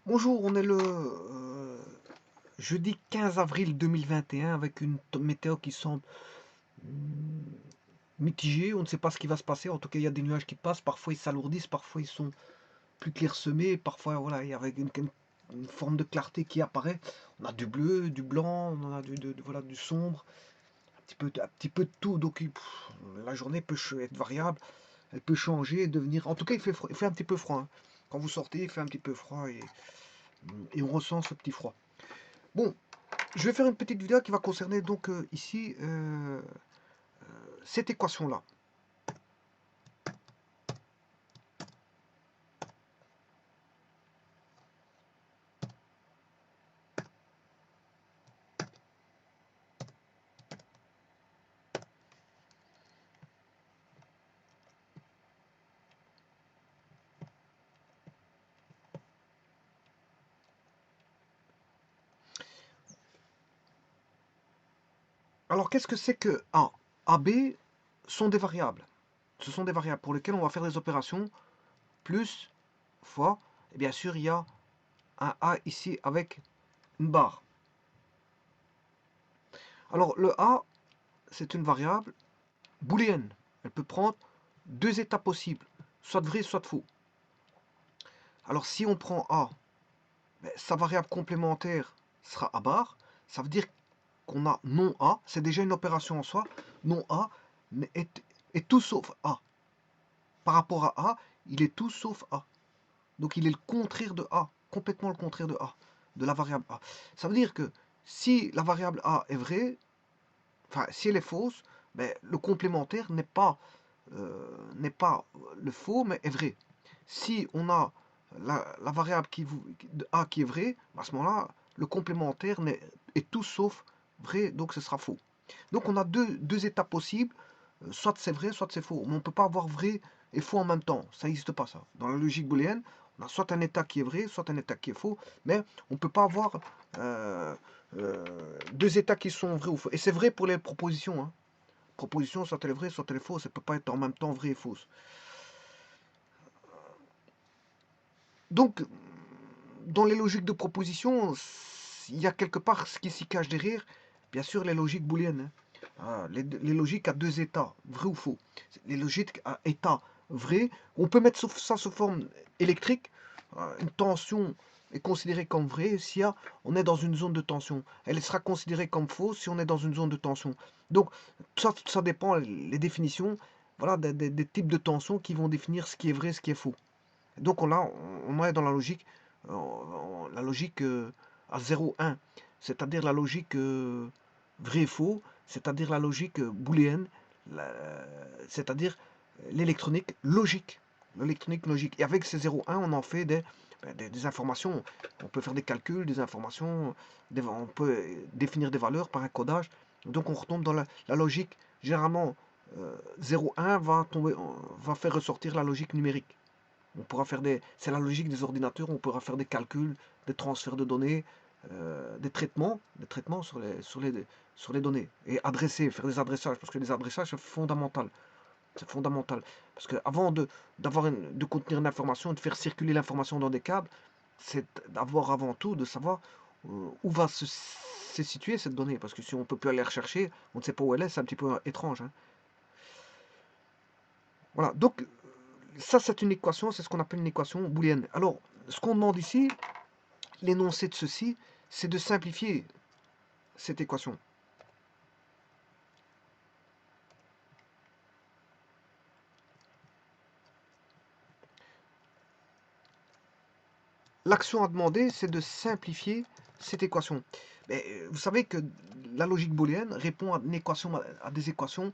Bonjour, on est le jeudi 15 avril 2021 avec une météo qui semble mitigée. On ne sait pas ce qui va se passer. En tout cas, il y a des nuages qui passent. Parfois, ils s'alourdissent. Parfois, ils sont plus clairsemés. Parfois, voilà, il y a avec une forme de clarté qui apparaît. On a du bleu, du blanc, on en a voilà, du sombre, un petit peu de tout. Donc, la journée peut être variable. Elle peut changer, devenir. En tout cas, il fait un petit peu froid, hein. Quand vous sortez, il fait un petit peu froid et on ressent ce petit froid. Bon, je vais faire une petite vidéo qui va concerner donc ici cette équation-là. Alors, qu'est-ce que c'est que A? A, B sont des variables. Ce sont des variables pour lesquelles on va faire des opérations plus, fois, et bien sûr, il y a un A ici avec une barre. Alors, le A, c'est une variable booléenne. Elle peut prendre deux états possibles, soit vrai, soit faux. Alors, si on prend A, sa variable complémentaire sera A bar. Ça veut dire qu'on a non A, c'est déjà une opération en soi. Non A est tout sauf A. Par rapport à A, il est tout sauf A. Donc il est le contraire de A, complètement le contraire de A, de la variable A. Ça veut dire que si la variable A est vraie, enfin si elle est fausse, le complémentaire n'est pas le faux, mais est vrai. Si on a la variable de A qui est vraie, à ce moment-là, le complémentaire est tout sauf vrai, donc ce sera faux. Donc on a deux états possibles, soit c'est vrai, soit c'est faux. Mais on ne peut pas avoir vrai et faux en même temps. Ça n'existe pas, ça. Dans la logique booléenne, on a soit un état qui est vrai, soit un état qui est faux, mais on ne peut pas avoir euh, euh, deux états qui sont vrais ou faux. Et c'est vrai pour les propositions, hein. Proposition, soit elle est vraie, soit elle est fausse. Elle ne peut pas être en même temps vraie et fausse. Donc, dans les logiques de proposition, il y a quelque part ce qui s'y cache derrière. Bien sûr, les logiques booléennes, hein. Les logiques à deux états, vrai ou faux. Les logiques à état vrai, on peut mettre ça sous forme électrique. Une tension est considérée comme vraie si on est dans une zone de tension. Elle sera considérée comme fausse si on est dans une zone de tension. Donc, ça dépend, les définitions, voilà, des types de tension qui vont définir ce qui est vrai, ce qui est faux. Donc on est dans la logique à 0-1, c'est-à-dire la logique vrai-faux, c'est-à-dire la logique booléenne, c'est-à-dire l'électronique logique. L'électronique logique. Et avec ces 0-1, on en fait des informations. On peut faire des calculs, des informations, on peut définir des valeurs par un codage. Donc on retombe dans la logique. Généralement, 0-1 va faire ressortir la logique numérique. On pourra faire c'est la logique des ordinateurs, on pourra faire des calculs, des transferts de données, des traitements sur les données. Et faire des adressages, parce que les adressages, c'est fondamental. C'est fondamental. Parce qu'avant de contenir une information, de faire circuler l'information dans des câbles, c'est d'avoir avant tout de savoir où va se situer cette donnée. Parce que si on ne peut plus aller la rechercher, on ne sait pas où elle est, c'est un petit peu étrange, hein. Voilà, donc ça c'est une équation, c'est ce qu'on appelle une équation booléenne. Alors, ce qu'on demande ici, l'énoncé de ceci, c'est de simplifier cette équation. L'action à demander, c'est de simplifier cette équation. Mais vous savez que la logique booléenne répond à des équations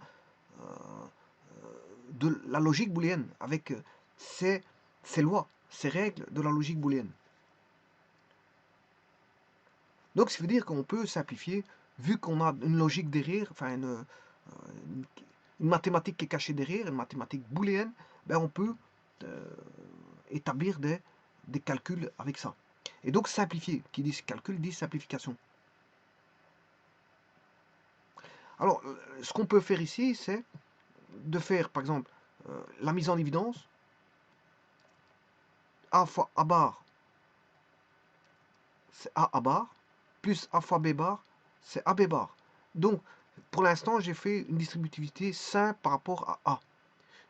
de la logique booléenne, avec ses lois, ses règles de la logique booléenne. Donc, ça veut dire qu'on peut simplifier, vu qu'on a une logique derrière, enfin une mathématique qui est cachée derrière, une mathématique booléenne, on peut euh, établir des calculs avec ça. Et donc simplifier, qui dit calcul dit simplification. Alors, ce qu'on peut faire ici, c'est de faire, par exemple, la mise en évidence, A fois A bar c'est A bar, plus A fois B bar, c'est AB bar. Donc, pour l'instant, j'ai fait une distributivité simple par rapport à A.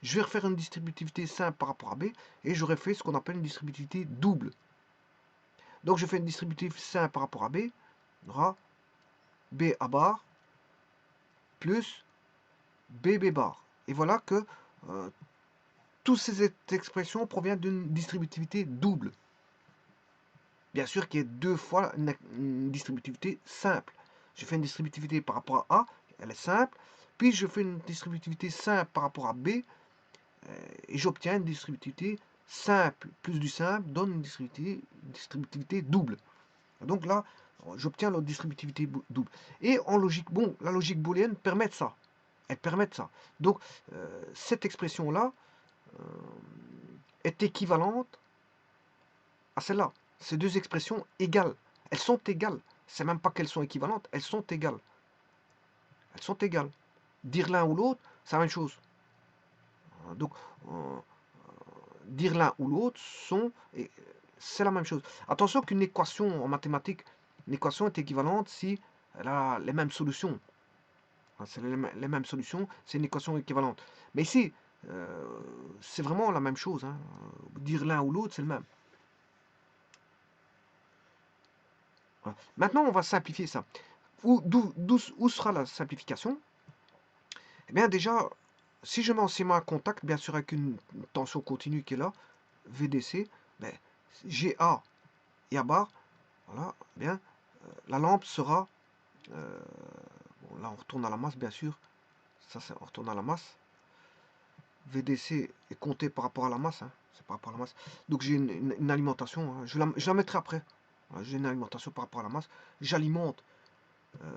Je vais refaire une distributivité simple par rapport à B, et j'aurais fait ce qu'on appelle une distributivité double. Donc, je fais une distributivité simple par rapport à B, on aura B A bar, plus BB bar. Et voilà que toutes ces expressions proviennent d'une distributivité double. Bien sûr qu'il y a deux fois une distributivité simple. Je fais une distributivité par rapport à A, elle est simple. Puis je fais une distributivité simple par rapport à B, et j'obtiens une distributivité simple plus du simple donne une distributivité double. Donc là, j'obtiens la distributivité double. Et en logique, bon, la logique booléenne permet ça. Elle permet de ça. Donc, cette expression-là est équivalente à celle-là. Ces deux expressions égales. Elles sont égales. C'est même pas qu'elles sont équivalentes, elles sont égales. Elles sont égales. Dire l'un ou l'autre, c'est la même chose. Donc, dire l'un ou l'autre c'est la même chose. Attention qu'une équation en mathématiques, une équation est équivalente si elle a les mêmes solutions. C'est les mêmes solutions, c'est une équation équivalente. Mais ici, c'est vraiment la même chose. Hein. Dire l'un ou l'autre, c'est le même. Voilà. Maintenant, on va simplifier ça. Où sera la simplification? Eh bien, déjà, si je mets en schéma à contact, bien sûr avec une tension continue qui est là, VDC, ben, GA et A bar, voilà, eh bien, la lampe sera, bon, là on retourne à la masse bien sûr, ça on retourne à la masse, VDC est compté par rapport à la masse, hein, c'est par rapport à la masse, donc j'ai une alimentation, hein, je la mettrai après, voilà, j'ai une alimentation par rapport à la masse, j'alimente,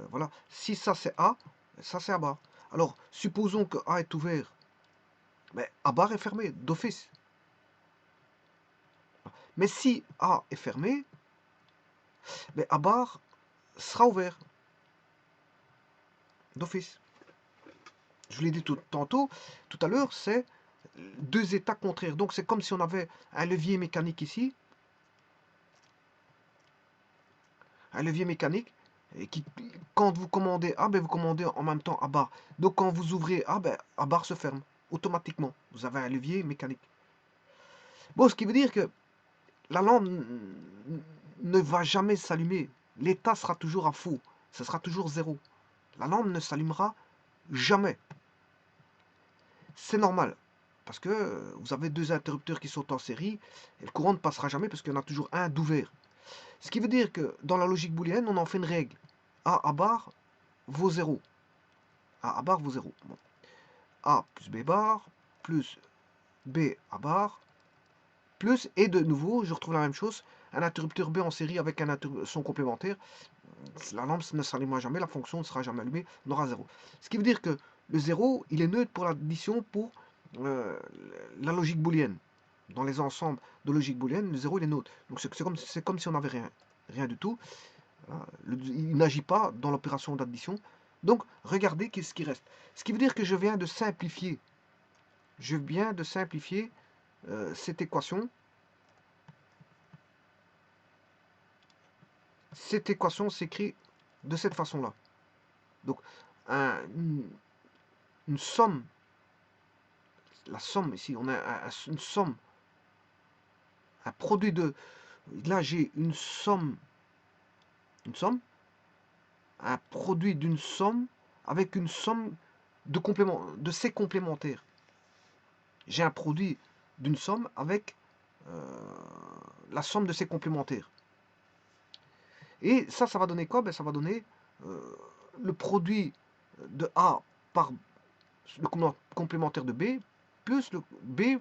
voilà, si ça c'est A, ça c'est A bar. Alors, supposons que A est ouvert, mais A bar est fermé d'office. Mais si A est fermé, mais A bar sera ouvert d'office. Je vous l'ai dit tantôt, tout à l'heure, c'est deux états contraires. Donc c'est comme si on avait un levier mécanique ici, un levier mécanique, et qui, quand vous commandez A, ben vous commandez en même temps A bar. Donc quand vous ouvrez A, ben A bar se ferme automatiquement. Vous avez un levier mécanique. Bon, ce qui veut dire que la lampe ne va jamais s'allumer. L'état sera toujours à faux. Ce sera toujours zéro. La lampe ne s'allumera jamais. C'est normal. Parce que vous avez deux interrupteurs qui sont en série, et le courant ne passera jamais parce qu'il y en a toujours un d'ouvert. Ce qui veut dire que dans la logique booléenne, on en fait une règle. A bar vaut 0. A bar vaut 0. Bon. A plus B bar, plus B A bar, plus, et de nouveau, je retrouve la même chose, un interrupteur B en série avec un son complémentaire. La lampe ne s'allumera jamais, la fonction ne sera jamais allumée, on aura 0. Ce qui veut dire que le 0, il est neutre pour l'addition pour la logique booléenne. Dans les ensembles de logique booléenne, le 0 il est neutre. Donc c'est comme si on n'avait rien du tout. Voilà. Il n'agit pas dans l'opération d'addition. Donc regardez ce qui reste. Ce qui veut dire que je viens de simplifier. Je viens de simplifier cette équation. Cette équation s'écrit de cette façon-là. Donc une somme, la somme ici, on a une somme, un produit de, là j'ai une somme, un produit d'une somme avec une somme de ces complémentaires. J'ai un produit d'une somme avec la somme de ces complémentaires. Et ça va donner quoi? Ben, ça va donner le produit de A par le complémentaire de B plus le B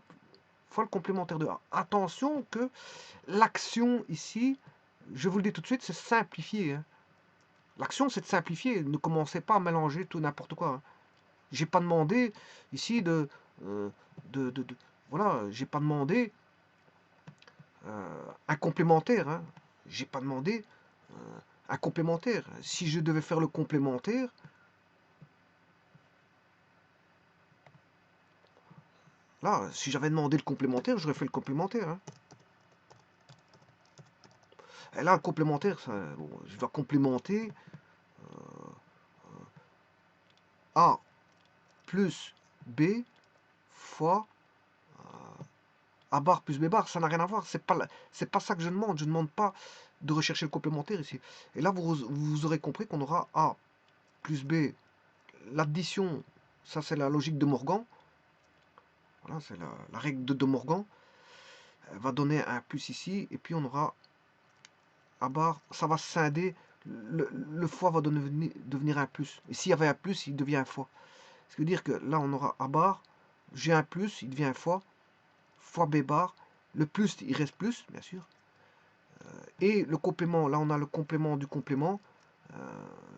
fois le complémentaire de A. Attention que l'action ici, je vous le dis tout de suite, c'est simplifier. Hein. L'action, c'est de simplifier. Ne commencez pas à mélanger tout n'importe quoi. Hein. J'ai pas demandé ici voilà, j'ai pas demandé un complémentaire. Hein. J'ai pas demandé un complémentaire. Si je devais faire le complémentaire, là, si j'avais demandé le complémentaire, j'aurais fait le complémentaire. Hein. Et là, le complémentaire, bon, je dois complémenter A plus B fois A bar plus B bar. Ça n'a rien à voir. C'est pas ça que je demande. Je ne demande pas de rechercher le complémentaire ici. Et là, vous aurez compris qu'on aura A plus B. L'addition, ça c'est la logique de Morgan. Voilà, c'est la règle de Morgan. Elle va donner un plus ici. Et puis on aura A bar. Ça va scinder. Le fois va devenir un plus. Et s'il y avait un plus, il devient un fois. Ce qui veut dire que là, on aura A bar. J'ai un plus, il devient un fois. Fois B bar. Le plus, il reste plus, bien sûr. Et le complément, là, on a le complément du complément.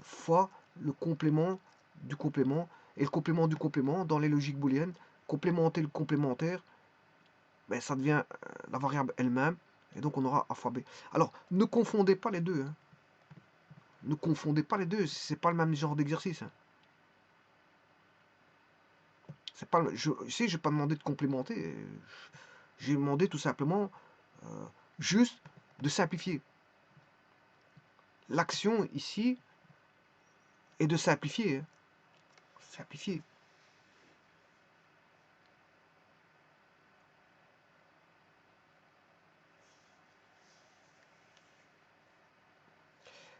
Fois le complément du complément. Et le complément du complément, dans les logiques booléennes, complémenter le complémentaire, ben, ça devient la variable elle-même. Et donc, on aura A fois B. Alors, ne confondez pas les deux. Hein. Ne confondez pas les deux. C'est pas le même genre d'exercice. Hein. C'est pas, ici, je n'ai pas demandé de complémenter. J'ai demandé tout simplement juste de simplifier. L'action ici est de simplifier. Hein. Simplifier.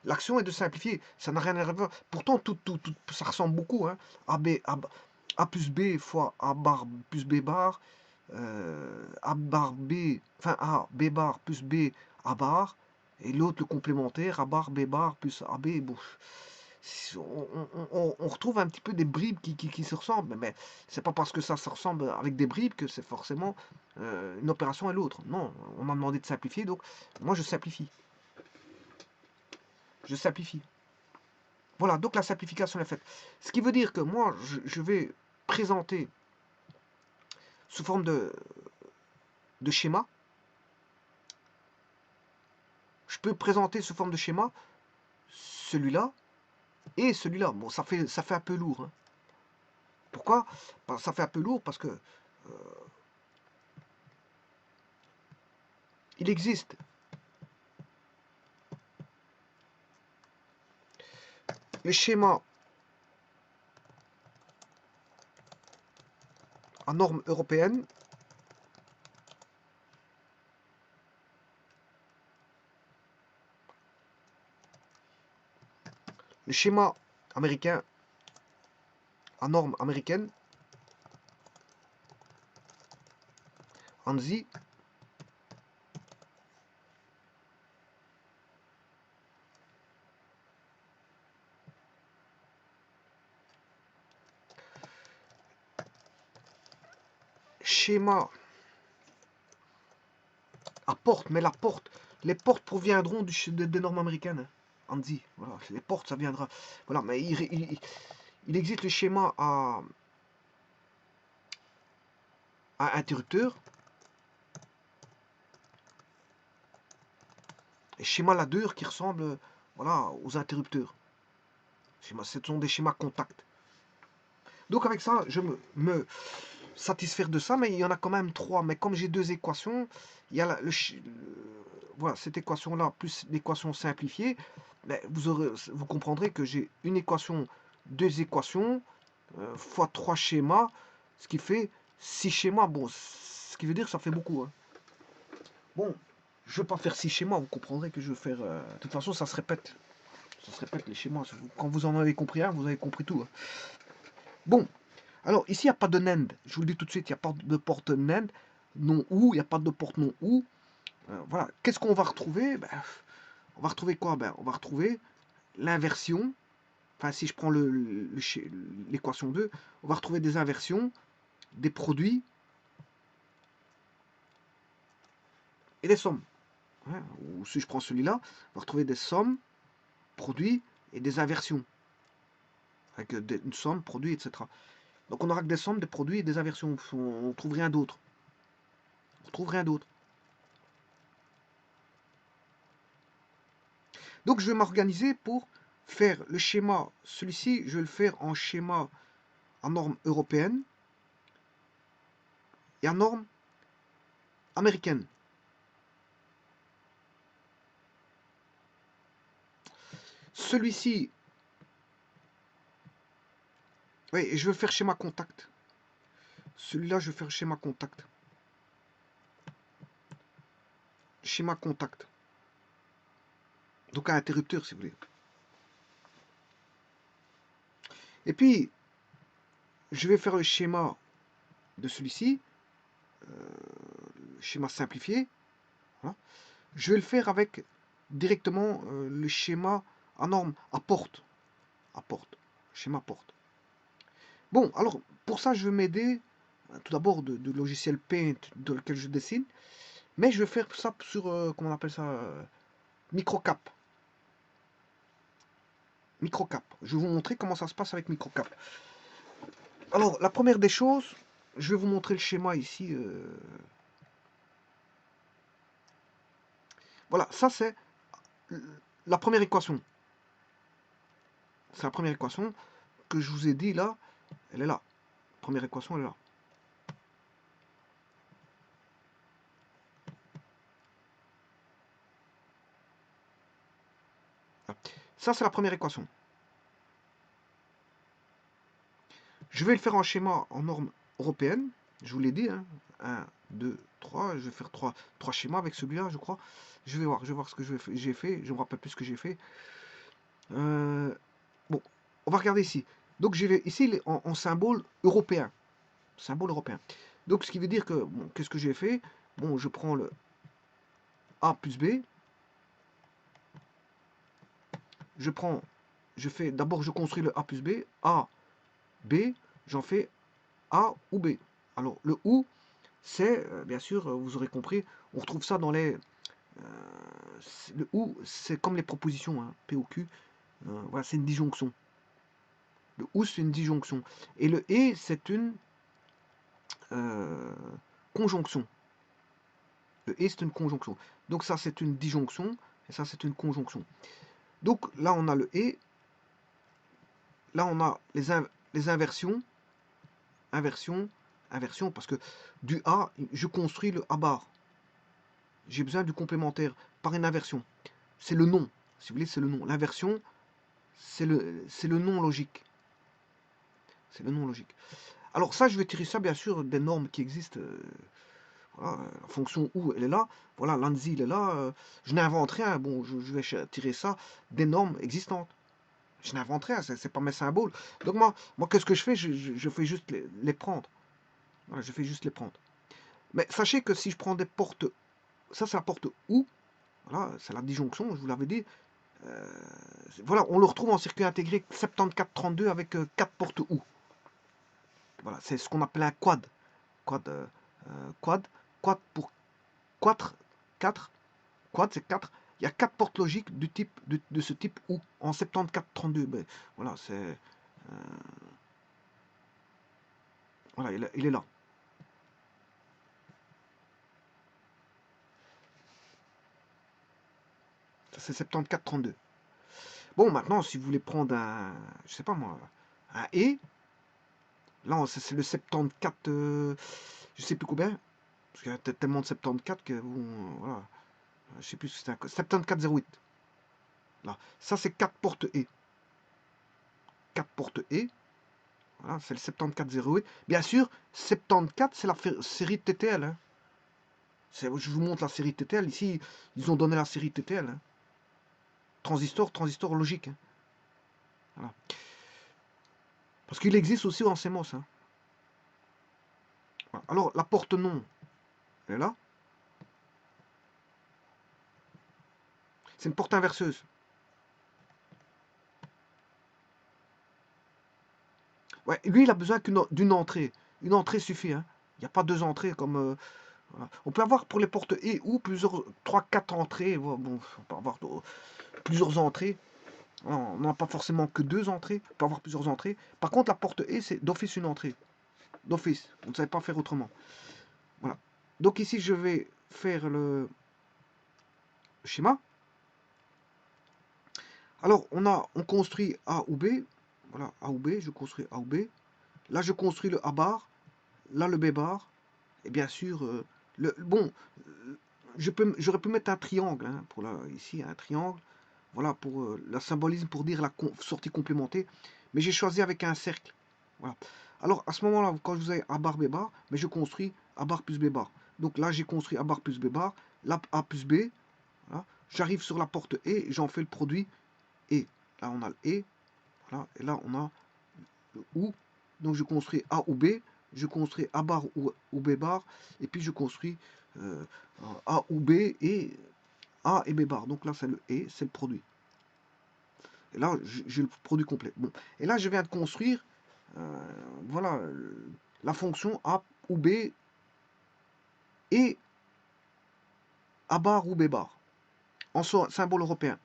L'action est de simplifier. Ça n'a rien à voir. Pourtant, ça ressemble beaucoup. Hein. A plus B fois A bar plus B bar. A bar B, enfin A, B bar plus B, A bar. Et l'autre, le complémentaire, A bar, B bar plus AB. Bon, on retrouve un petit peu des bribes qui se ressemblent. Mais c'est pas parce que ça se ressemble avec des bribes que c'est forcément une opération et l'autre. Non, on m'a demandé de simplifier. Donc, moi, je simplifie. Je simplifie. Voilà, donc la simplification est faite. Ce qui veut dire que moi, je vais présenter sous forme de schéma. Je peux présenter sous forme de schéma celui-là et celui-là. Bon, ça fait un peu lourd. Hein. Pourquoi? Ça fait un peu lourd parce que il existe les schémas en normes européennes. Le schéma américain en normes américaines. ANSI. Schéma à porte, mais la porte, les portes proviendront des normes américaines. ANSI, voilà, les portes, ça viendra. Voilà, mais il existe le schéma à interrupteur. Et schéma ladder qui ressemble voilà, aux interrupteurs. Ce sont des schémas contact. Donc avec ça, je me satisfaire de ça, mais il y en a quand même trois. Mais comme j'ai deux équations, il y a voilà, cette équation-là plus l'équation simplifiée, ben, vous comprendrez que j'ai une équation, deux équations, fois trois schémas, ce qui fait 6 schémas. Bon, ce qui veut dire que ça fait beaucoup. Hein. Bon, je ne vais pas faire 6 schémas, vous comprendrez que je vais faire... de toute façon, ça se répète. Ça se répète les schémas. Quand vous en avez compris un, vous avez compris tout. Hein. Bon, alors ici, il n'y a pas de NAND. Je vous le dis tout de suite, il n'y a pas de porte NAND, non ou, il n'y a pas de porte non ou. Voilà, qu'est-ce qu'on va retrouver? Ben, on va retrouver quoi? Ben, on va retrouver l'inversion. Enfin, si je prends l'équation 2, on va retrouver des inversions, des produits et des sommes. Hein, ou si je prends celui-là, on va retrouver des sommes, produits et des inversions. Avec une somme, produit, etc. Donc on aura que des sommes, des produits et des inversions. On ne trouve rien d'autre. On trouve rien d'autre. Donc je vais m'organiser pour faire le schéma. Celui-ci, je vais le faire en schéma en norme européenne et en norme américaine. celui-ci, oui, et je vais faire schéma contact. Celui-là, je vais faire schéma contact. Schéma contact. Donc un interrupteur, si vous voulez. Et puis, je vais faire le schéma de celui-ci, schéma simplifié. Voilà. Je vais le faire avec directement le schéma à norme, à porte. Schéma porte. Bon, alors, pour ça, je vais m'aider tout d'abord de logiciel Paint dans lequel je dessine. Mais je vais faire ça sur, comment on appelle ça, Microcap. Microcap. Je vais vous montrer comment ça se passe avec Microcap. Alors, la première des choses, je vais vous montrer le schéma ici. Voilà, ça c'est la première équation. C'est la première équation que je vous ai dit là. Elle est là. Première équation, elle est là. Ça, c'est la première équation. Je vais le faire en schéma en norme européenne. Je vous l'ai dit. Hein. 1, 2, 3. Je vais faire 3 schémas avec celui-là, je crois. Je vais voir ce que j'ai fait. Je ne me rappelle plus ce que j'ai fait. Bon, on va regarder ici. Donc, j'ai ici en symbole européen. Symbole européen. Donc, ce qui veut dire que, bon, qu'est-ce que j'ai fait? Bon, je prends le A plus B. D'abord, je construis le A plus B. A, B, j'en fais A ou B. Alors, le OU, c'est, bien sûr, vous aurez compris, on retrouve ça dans les... le OU, c'est comme les propositions, hein, P, O, Q. Voilà, c'est une disjonction. Le OU, c'est une disjonction. Et le et, c'est une conjonction. Le et, c'est une conjonction. Donc ça, c'est une disjonction. Et ça, c'est une conjonction. Donc là, on a le et. Là, on a les inversions. Inversion, parce que du A, je construis le A bar. J'ai besoin du complémentaire par une inversion. C'est le nom. Si vous voulez, c'est le nom. L'inversion, c'est le nom logique. C'est le nom logique. Alors ça, je vais tirer ça, bien sûr, des normes qui existent. Voilà, la fonction où elle est là. Voilà, l'ANSI, il est là. Je n'invente rien. Bon, je vais tirer ça des normes existantes. Je n'invente rien, c'est pas mes symboles. Donc moi qu'est-ce que je fais? Je fais juste les prendre. Voilà, je fais juste les prendre. Mais sachez que si je prends des portes, ça c'est la porte OU, voilà, c'est la disjonction, je vous l'avais dit. Voilà, on le retrouve en circuit intégré 7432 avec 4 portes OU. Voilà, c'est ce qu'on appelle un quad. Quad pour 4, 4, quad c'est 4. Il y a 4 portes logiques du type, de ce type OU en 7432. Ben, voilà, c'est... voilà, il est là. C'est 7432. Bon, maintenant, si vous voulez prendre un, je sais pas moi, un et, là, c'est le 74, je sais plus combien, parce qu'il y a tellement de 74 que, bon, voilà, je sais plus si c'est un 7408. Là, ça c'est 4 portes et. 4 portes et. Voilà, c'est le 7408. Bien sûr, 74, c'est la série TTL. Hein. Je vous montre la série TTL. Ici, ils ont donné la série TTL. Hein. Transistor logique. Hein. Voilà. Parce qu'il existe aussi en CMOS. Hein. Voilà. Alors, la porte non, elle est là. C'est une porte inverseuse. Ouais, lui, il a besoin d'une entrée. Une entrée suffit. Hein. Il n'y a pas deux entrées comme... voilà. On peut avoir pour les portes et ou plusieurs 3-4 entrées. Bon, on peut avoir plusieurs entrées. On n'a pas forcément que deux entrées. On peut avoir plusieurs entrées. Par contre, la porte et, c'est d'office une entrée. D'office. On ne savait pas faire autrement. Voilà. Donc ici, je vais faire le schéma. Alors, on construit A ou B. Voilà, A ou B. Je construis A ou B. Là, je construis le A bar. Là, le B bar. Et bien sûr, j'aurais pu mettre un triangle. Hein, ici, un triangle. Voilà, pour la symbolisme, pour dire la sortie complémentée. Mais j'ai choisi avec un cercle. Voilà. Alors, à ce moment-là, quand vous avez A bar, B bar, mais je construis A bar plus B bar. Donc là, j'ai construit A bar plus B bar, là, A plus B. Voilà. J'arrive sur la porte E, j'en fais le produit E. Là, on a le E. Voilà. Et là, on a le OU. Donc, je construis A ou B. Je construis A bar ou B bar. Et puis, je construis A ou B et A et B bar. Donc là, c'est le E, c'est le produit. Et là, j'ai le produit complet. Bon. Et là, je viens de construire voilà, la fonction A ou B et A bar ou B bar en symbole européen.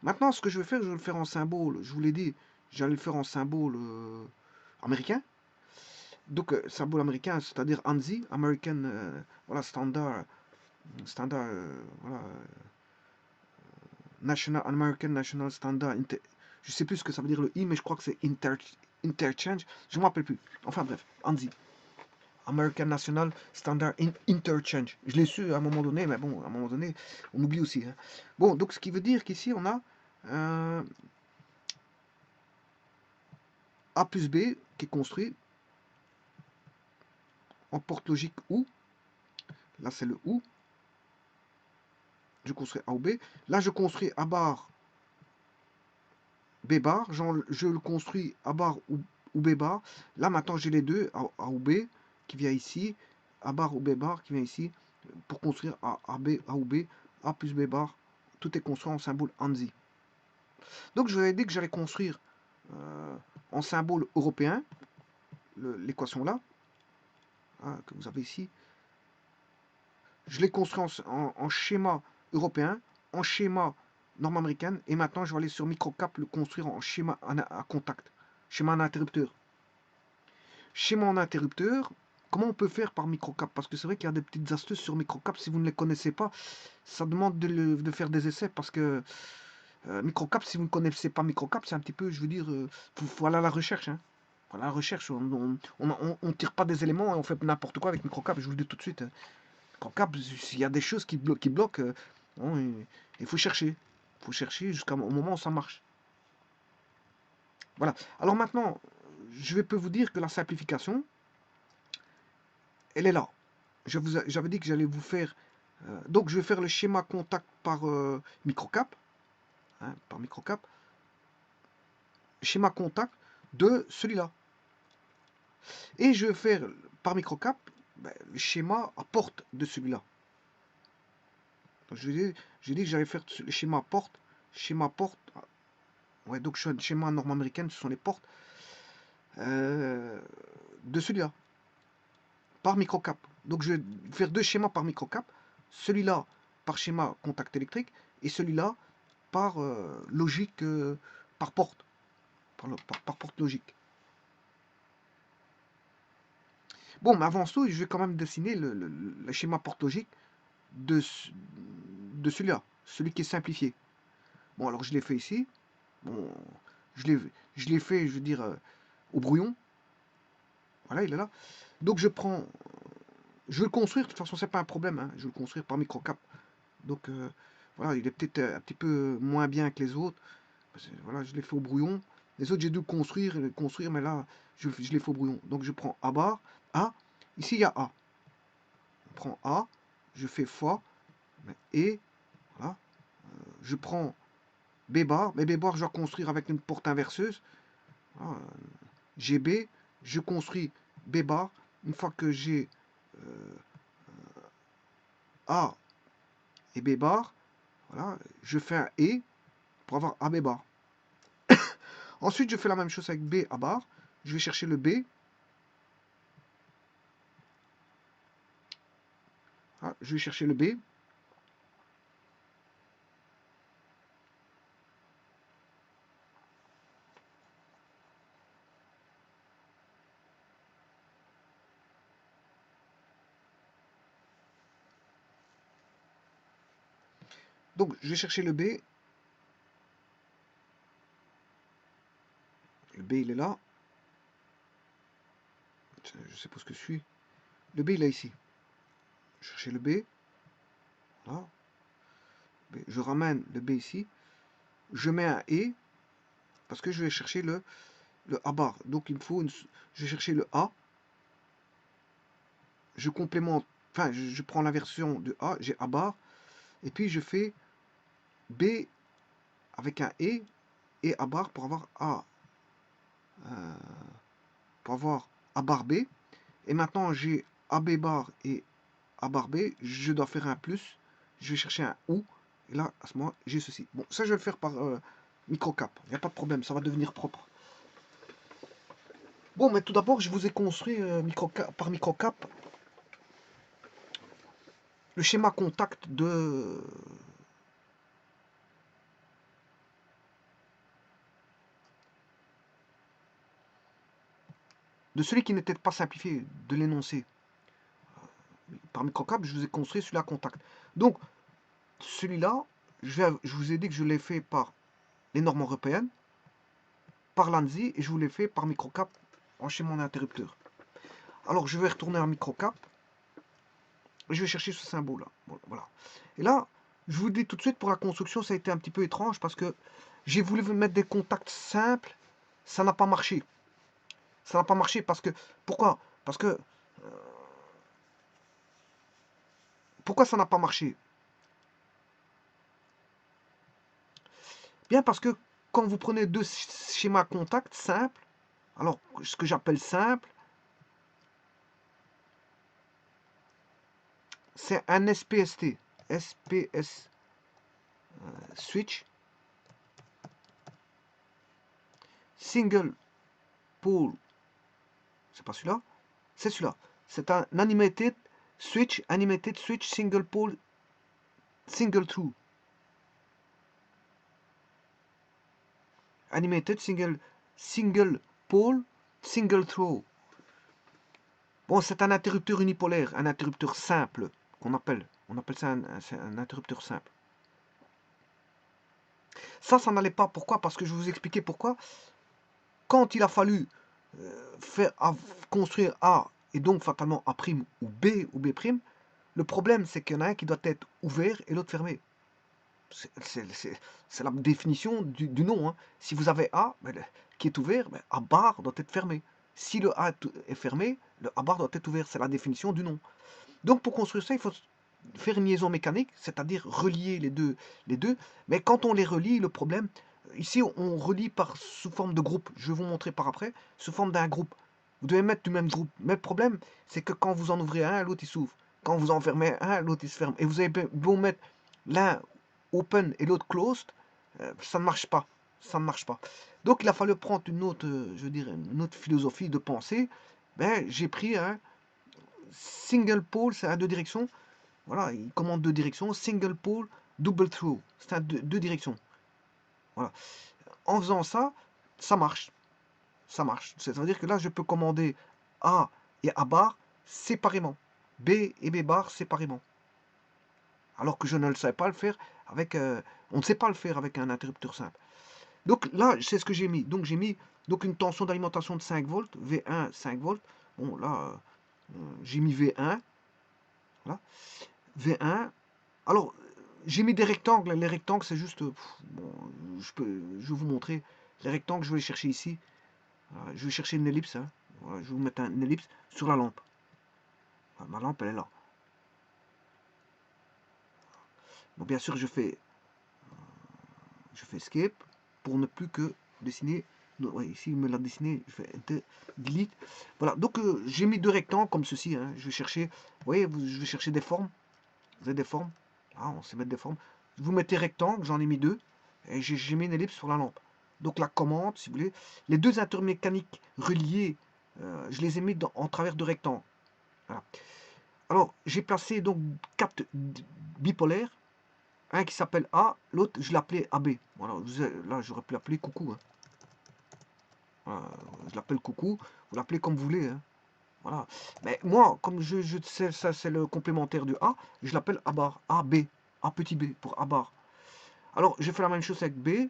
Maintenant, ce que je vais faire, je vais le faire en symbole. Je vous l'ai dit, j'allais le faire en symbole américain. Donc, symbole américain, c'est-à-dire ANSI, American voilà, standard voilà, National, American National Standard. Je sais plus ce que ça veut dire le I, mais je crois que c'est interchange. Je ne me rappelle plus. Enfin bref, ANSI. American National Standard Interchange. Je l'ai su à un moment donné, mais bon, à un moment donné, on oublie aussi. Hein. Bon, donc ce qui veut dire qu'ici, on a A plus B qui est construit en porte logique OU. Là, c'est le OU. Je construis A ou B. Là, je construis A bar, B bar. Je le construis A bar ou B bar. Là, maintenant, j'ai les deux, A ou B, qui vient ici. A bar ou B bar qui vient ici. Pour construire A, B, A ou B. A plus B bar. Tout est construit en symbole ANSI. Donc, je vous avais dit que j'allais construire en symbole européen l'équation là, hein, que vous avez ici. Je l'ai construit en schéma européen, en schéma norme américaine, et maintenant je vais aller sur microcap le construire en schéma à contact, schéma en interrupteur. Schéma en interrupteur, comment on peut faire par microcap? Parce que c'est vrai qu'il y a des petites astuces sur microcap, si vous ne les connaissez pas, ça demande de faire des essais, parce que microcap, si vous ne connaissez pas microcap, c'est un petit peu, je veux dire, faut aller à la recherche. Hein. Voilà, la recherche, on ne tire pas des éléments et on fait n'importe quoi avec microcap, je vous le dis tout de suite. Hein. Microcap, s'il y a des choses qui bloquent bon, il faut chercher. Il faut chercher jusqu'au moment où ça marche. Voilà. Alors maintenant, je peux vous dire que la simplification, elle est là. J'avais dit que j'allais vous faire... donc je vais faire le schéma contact par microcap. Hein, par microcap. Schéma contact de celui-là. Et je vais faire par microcap le schéma à porte de celui-là. Je dis que j'allais faire le schéma porte. Schéma porte. Ouais, donc schéma norme américaine, ce sont les portes de celui-là. Par microcap. Donc je vais faire deux schémas par microcap. Celui-là par schéma contact électrique et celui-là par logique, par porte. Par porte logique. Bon, mais avant tout, je vais quand même dessiner le schéma porte logique de celui-là, celui qui est simplifié. Bon, alors je l'ai fait ici. Bon, je l'ai fait, je veux dire, au brouillon. Voilà, il est là. Donc je vais le construire. De toute façon, c'est pas un problème. Hein, je vais le construire par microcap. Donc voilà, il est peut-être un petit peu moins bien que les autres. Voilà, je l'ai fait au brouillon. Les autres, j'ai dû construire, mais là, je l'ai fait au brouillon. Donc je prends A bar, A. Ici, il y a A. On prend A, je fais fois, et voilà. Je prends B bar, mais B bar, je dois construire avec une porte inverseuse. Voilà. GB, je construis B bar. Une fois que j'ai A et B bar, voilà, je fais un E pour avoir AB bar. Ensuite, je fais la même chose avec B à bar. Je vais chercher le B. Ah, je vais chercher le B. Donc, je vais chercher le B. Le B, il est là. Je sais pas ce que je suis. Le B, il est ici. Je vais chercher le B. Voilà. Je ramène le B ici. je mets un et, parce que je vais chercher le A bar. Donc il me faut, je vais chercher le A, je complémente, enfin je prends la version de A, j'ai A bar, et puis je fais B avec un et A bar pour avoir A bar B. Et maintenant j'ai AB bar et A bar B, je dois faire un plus, je vais chercher un OU, et là à ce moment j'ai ceci. Bon, ça je vais le faire par microcap, il n'y a pas de problème, ça va devenir propre. Bon, mais tout d'abord je vous ai construit par microcap le schéma contact de celui qui n'était pas simplifié, de l'énoncé. Par microcap, je vous ai construit celui-là contact. Donc, celui-là, je vous ai dit que je l'ai fait par les normes européennes, par l'ANSI, et je vous l'ai fait par microcap en schéma interrupteur. Alors, je vais retourner en microcap, et je vais chercher ce symbole-là. Voilà. Et là, je vous dis tout de suite, pour la construction, ça a été un petit peu étrange, parce que j'ai voulu mettre des contacts simples, ça n'a pas marché. Ça n'a pas marché parce que... Pourquoi? Parce que... Pourquoi ça n'a pas marché? Bien parce que quand vous prenez deux schémas contact simples, alors ce que j'appelle simple, c'est un SPST, SPS switch, single pole, c'est pas celui-là, c'est celui-là. C'est un animated switch single pole, single through. Animated single pole, single throw. Bon, c'est un interrupteur unipolaire, un interrupteur simple, qu'on appelle. On appelle ça un interrupteur simple. Ça n'allait pas. Pourquoi? Parce que je vous expliquais pourquoi. Quand il a fallu construire A et donc fatalement A' ou B', le problème c'est qu'il y en a un qui doit être ouvert et l'autre fermé. C'est la définition du nom. Hein. Si vous avez A qui est ouvert, A bar doit être fermé. Si le A est fermé, le A bar doit être ouvert. C'est la définition du nom. Donc pour construire ça, il faut faire une liaison mécanique, c'est-à-dire relier les deux. Mais quand on les relie, le problème, ici on relie sous forme de groupe. Je vais vous montrer par après, sous forme d'un groupe. Vous devez mettre du même groupe. Mais le problème, c'est que quand vous en ouvrez un, l'autre il s'ouvre. Quand vous en fermez un, l'autre il se ferme. Et vous avez beau mettre l'un open et l'autre closed, ça ne marche pas. Ça ne marche pas. Donc il a fallu prendre une autre, je veux dire, une autre philosophie de pensée. Ben, j'ai pris un single pole, c'est à deux directions. Voilà, il commande deux directions. Single pole, double throw. C'est à deux directions. Voilà. En faisant ça, ça marche. Ça marche. C'est-à-dire que là, je peux commander A et A bar séparément. B et B bar séparément. Alors que je ne le savais pas le faire avec... on ne sait pas le faire avec un interrupteur simple. Donc là, c'est ce que j'ai mis. Donc j'ai mis une tension d'alimentation de 5 volts, V1, 5 volts. Bon, là, j'ai mis V1. Voilà. V1. Alors, j'ai mis des rectangles. Les rectangles, c'est juste... bon, je vais vous montrer. Les rectangles, je vais les chercher ici. Voilà, je vais chercher une ellipse. Hein. Voilà, je vais vous mettre une ellipse sur la lampe. Voilà, ma lampe, elle est là. Bon, bien sûr, je fais escape pour ne plus que dessiner. Ouais, ici, il me l'a dessiné. Je fais delete. Voilà, donc j'ai mis deux rectangles comme ceci. Hein. Je vais chercher, vous voyez, je vais chercher des formes. Vous avez des formes. Ah, on sait mettre des formes. Vous mettez rectangle, j'en ai mis deux. Et j'ai mis une ellipse sur la lampe. Donc la commande, si vous voulez, les deux intermécaniques reliés, je les ai mis en travers de rectangles. Voilà. Alors, j'ai placé donc 4 bipolaires. Un qui s'appelle A, l'autre, je l'appelais AB. Voilà, là, j'aurais pu l'appeler coucou. Hein. Voilà, je l'appelle coucou, vous l'appelez comme vous voulez. Hein. Voilà. Mais moi, comme je sais, ça c'est le complémentaire du A, je l'appelle A bar, A, B, A petit b pour A bar. Alors, j'ai fait la même chose avec B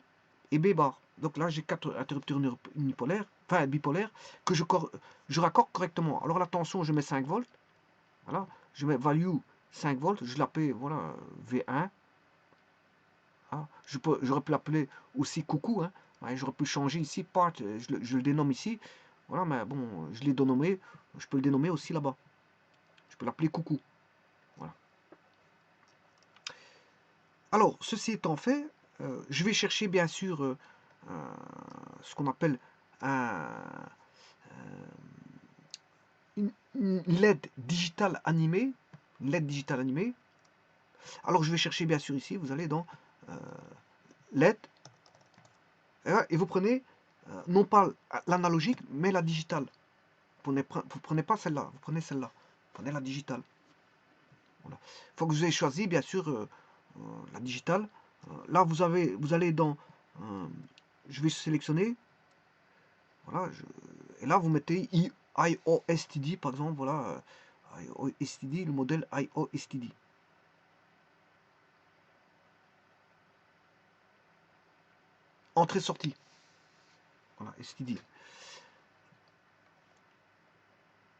et B bar. Donc là, j'ai 4 interrupteurs unipolaires, enfin bipolaires, que je raccorde correctement. Alors la tension, je mets 5 volts. Voilà. Je mets value 5 volts, je l'appelle voilà, V1. Hein. J'aurais pu l'appeler aussi coucou. Hein. Ouais, j'aurais pu changer ici, part, je le dénomme ici. Voilà, mais bon, je l'ai dénommé. Je peux le dénommer aussi là-bas. Je peux l'appeler coucou. Voilà. Alors, ceci étant fait, je vais chercher bien sûr ce qu'on appelle un, une LED digitale animée. Une LED digitale animée. Alors, je vais chercher bien sûr ici. Vous allez dans LED. Et vous prenez non pas l'analogique, mais la digitale. Vous prenez pas celle-là, vous prenez celle-là. Vous prenez la digitale. Voilà. Il faut que vous ayez choisi, bien sûr, la digitale. Là, vous allez dans... je vais sélectionner. Voilà. Et là, vous mettez IOSTD, par exemple. Voilà. IOSTD, le modèle IOSTD. Entrée-sortie. Voilà, STD.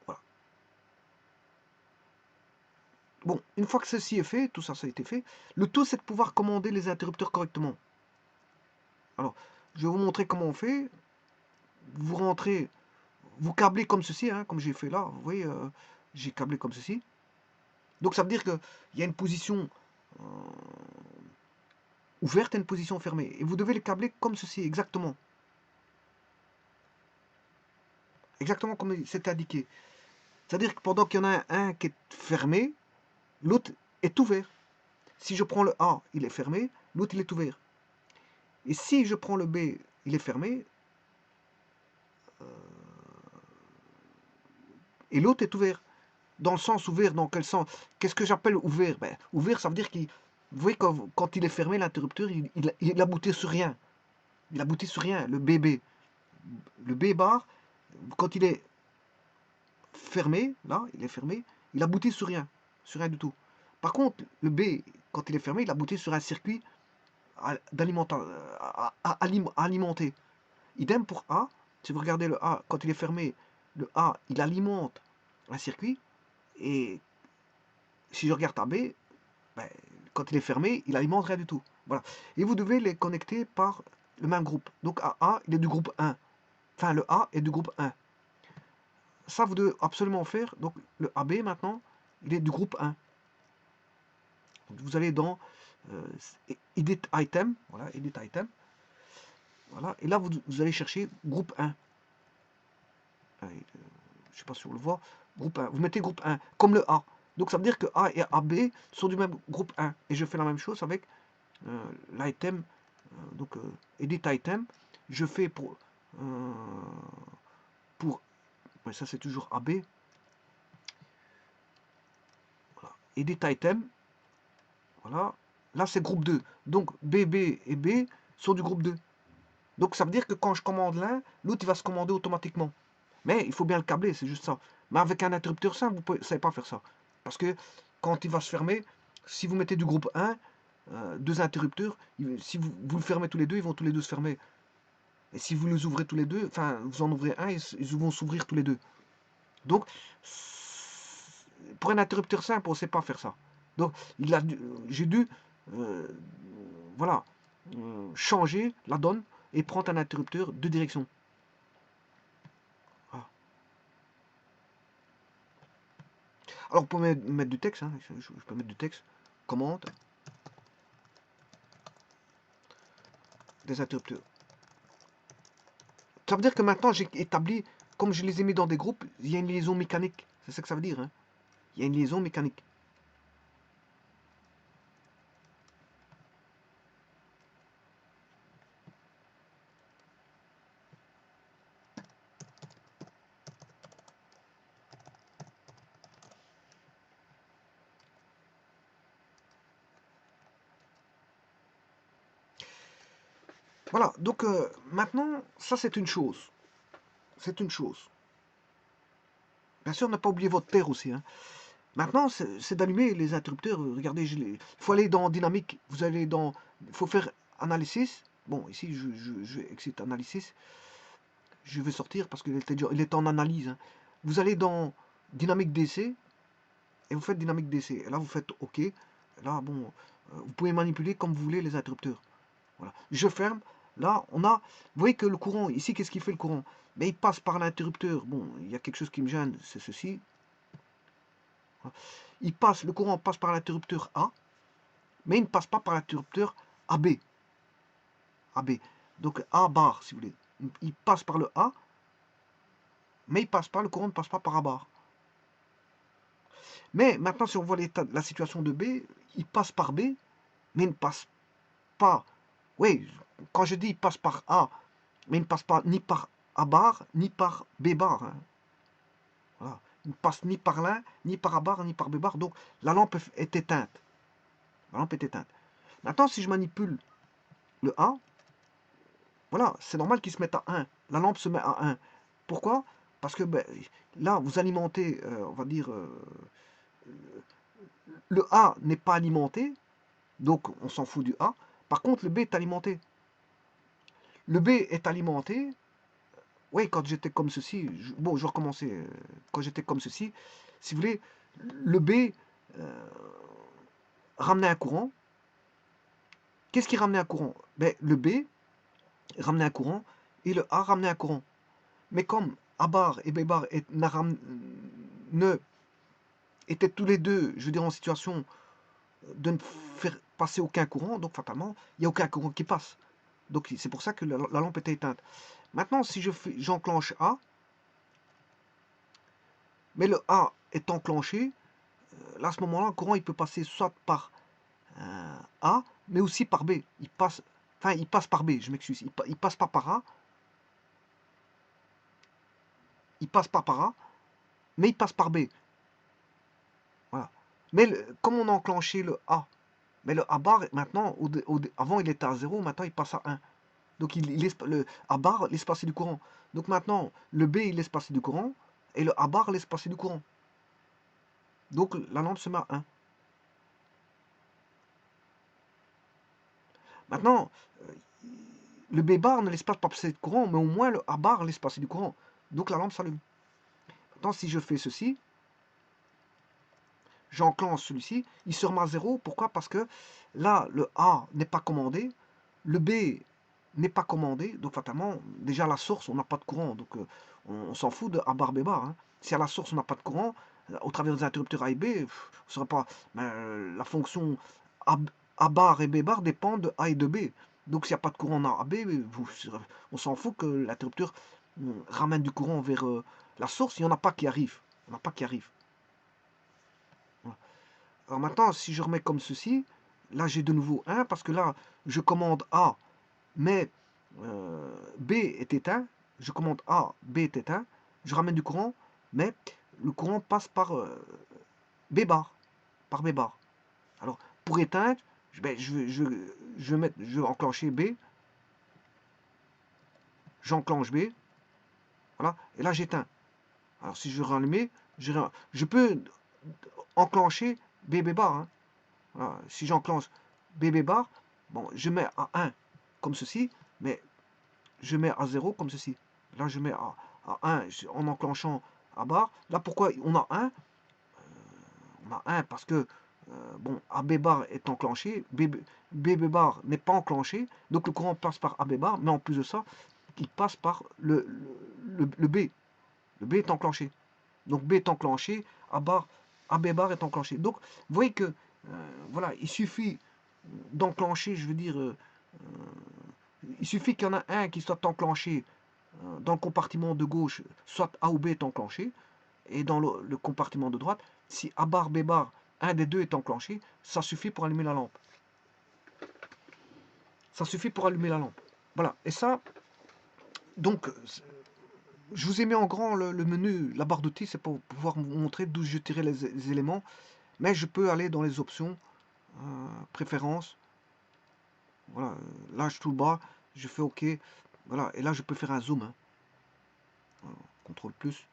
Voilà. Bon, une fois que ceci est fait, tout ça, ça a été fait, le tout, c'est de pouvoir commander les interrupteurs correctement. Alors, je vais vous montrer comment on fait. Vous rentrez, vous câblez comme ceci, hein, comme j'ai fait là. Vous voyez, j'ai câblé comme ceci. Donc, ça veut dire qu'il y a une position ouverte et une position fermée. Et vous devez les câbler comme ceci, exactement. Exactement comme c'était indiqué. C'est-à-dire que pendant qu'il y en a un qui est fermé, l'autre est ouvert. Si je prends le A, il est fermé, l'autre il est ouvert. Et si je prends le B, il est fermé, et l'autre est ouvert. Dans le sens ouvert, dans quel sens? Qu'est-ce que j'appelle ouvert? Ben, ouvert, ça veut dire qu'il... Vous voyez, quand il est fermé, l'interrupteur, il aboutit sur rien. Il aboutit sur rien, le BB. Le B bar, quand il est fermé, là, il est fermé, il aboutit sur rien du tout. Par contre, le B, quand il est fermé, il aboutit sur un circuit alimenté. Idem pour A, si vous regardez le A, quand il est fermé, le A, il alimente un circuit, et si je regarde AB, ben, quand il est fermé, il alimente rien du tout. Voilà. Et vous devez les connecter par le même groupe. Donc A, il est du groupe 1. Enfin, le A est du groupe 1. Ça, vous devez absolument faire. Donc, le AB, maintenant, il est du groupe 1. Donc, vous allez dans Edit Item. Voilà, Edit Item. Voilà. Et là, vous allez chercher groupe 1. Je ne sais pas si on le voit. Groupe 1. Vous mettez groupe 1, comme le A. Donc, ça veut dire que A et AB sont du même groupe 1. Et je fais la même chose avec l'item. Donc, Edit Item. Je fais pour ouais, ça c'est toujours AB. Voilà. Edit Item. Voilà. Là, c'est groupe 2. Donc, BB et B sont du groupe 2. Donc, ça veut dire que quand je commande l'un, l'autre, il va se commander automatiquement. Mais il faut bien le câbler, c'est juste ça. Mais avec un interrupteur simple, vous ne savez pas faire ça. Parce que quand il va se fermer, si vous mettez du groupe 1, deux interrupteurs, si vous le fermez tous les deux, ils vont tous les deux se fermer. Et si vous les ouvrez tous les deux, enfin, vous en ouvrez un, ils vont s'ouvrir tous les deux. Donc, pour un interrupteur simple, on ne sait pas faire ça. Donc, j'ai dû voilà, changer la donne et prendre un interrupteur de direction. Voilà. Alors, vous pouvez mettre du texte, hein, je peux mettre du texte, commande, des interrupteurs. Ça veut dire que maintenant, j'ai établi, comme je les ai mis dans des groupes, il y a une liaison mécanique. C'est ça que ça veut dire. Hein. Il y a une liaison mécanique. Voilà, donc maintenant, ça c'est une chose. C'est une chose. Bien sûr, ne pas oublier votre père aussi. Hein. Maintenant, c'est d'allumer les interrupteurs. Regardez, il faut aller dans dynamique. Vous allez dans. Il faut faire analysis. Bon, ici, je exit analysis. Je vais sortir parce qu'il est en analyse. Hein. Vous allez dans dynamique DC et vous faites dynamique DC. Et là, vous faites OK. Et là, bon, Vous pouvez manipuler comme vous voulez les interrupteurs. Voilà. Je ferme. Là, on a... Vous voyez que le courant, ici, qu'est-ce qu'il fait le courant? Mais il passe par l'interrupteur. Bon, il y a quelque chose qui me gêne, c'est ceci. Voilà. Le courant passe par l'interrupteur A, mais il ne passe pas par l'interrupteur AB. AB. Donc A bar, si vous voulez. Il passe par le A, mais le courant ne passe pas par A bar. Mais maintenant, si on voit la situation de B, il passe par B, mais il ne passe pas. Oui, quand je dis il passe par A, mais il ne passe pas ni par A bar, ni par B bar. Hein. Voilà. Il ne passe ni par l'un, ni par A bar, ni par B bar. Donc la lampe est éteinte. La lampe est éteinte. Maintenant, si je manipule le A, voilà, c'est normal qu'il se mette à 1. La lampe se met à 1. Pourquoi? Parce que ben, là, vous alimentez, on va dire, le A n'est pas alimenté, donc on s'en fout du A. Par contre, le B est alimenté. Le B est alimenté. Oui, quand j'étais comme ceci, bon, je vais recommencer. Quand j'étais comme ceci, si vous voulez, le B ramenait un courant. Qu'est-ce qui ramenait un courant? Ben, le B ramenait un courant et le A ramenait un courant. Mais comme A bar et B bar ne étaient tous les deux, je veux dire, en situation de ne faire passer aucun courant, donc fatalement, il n'y a aucun courant qui passe. Donc c'est pour ça que la lampe était éteinte. Maintenant, si j'enclenche A, mais le A est enclenché, là, à ce moment-là, le courant il peut passer soit par A, mais aussi par B. Il passe par B, je m'excuse. Il passe pas par A. Il passe pas par A, mais il passe par B. Voilà. Mais comme on a enclenché le A, mais le A bar, maintenant, avant il était à 0, maintenant il passe à 1. Donc le A bar laisse passer du courant. Donc maintenant, le B il laisse passer du courant, et le A bar laisse passer du courant. Donc la lampe se met à 1. Maintenant, le B bar ne laisse pas passer de courant, mais au moins le A bar laisse passer du courant. Donc la lampe s'allume. Maintenant, si je fais ceci, j'enclenche celui-ci, il se remet à 0. Pourquoi? Parce que là, le A n'est pas commandé, le B n'est pas commandé, donc fatalement, déjà à la source, on n'a pas de courant, donc on s'en fout de A bar, B bar. Hein. Si à la source, on n'a pas de courant, au travers des interrupteurs A et B, on serait pas, la fonction A bar et B bar dépend de A et de B. Donc s'il n'y a pas de courant dans A, B, on s'en fout que l'interrupteur ramène du courant vers la source, il n'y en a pas qui arrive. Il n'y en a pas qui arrive. Alors maintenant, si je remets comme ceci, là j'ai de nouveau 1, parce que là, je commande A, mais B est éteint. Je commande A, B est éteint. Je ramène du courant, mais le courant passe par B bar. Par B bar. Alors, pour éteindre, je vais enclencher B. J'enclenche B. Voilà. Et là, j'éteins. Alors, si je veux rallumer, je peux enclencher B bar. Hein. Voilà. Si j'enclenche B bar, bon, je mets à 1 comme ceci, mais je mets à 0 comme ceci. Là, je mets à 1 en enclenchant A bar. Là, pourquoi on a 1? On a 1 parce que, bon, AB bar est enclenché, BB bar n'est pas enclenché, donc le courant passe par AB bar, mais en plus de ça, il passe par le B. Le B est enclenché. Donc B est enclenché, AB bar est enclenché. Donc, vous voyez que, voilà, il suffit d'enclencher, je veux dire, il suffit qu'il y en a un qui soit enclenché dans le compartiment de gauche, soit A ou B est enclenché, et dans le compartiment de droite, si A bar, B bar, un des deux est enclenché, ça suffit pour allumer la lampe. Ça suffit pour allumer la lampe. Voilà, et ça, donc, je vous ai mis en grand le menu, la barre d'outils, c'est pour pouvoir vous montrer d'où je tirais les éléments, mais je peux aller dans les options, préférences, voilà, là je tout le bas, je fais OK, voilà, et là je peux faire un zoom, hein. Voilà, CTRL plus,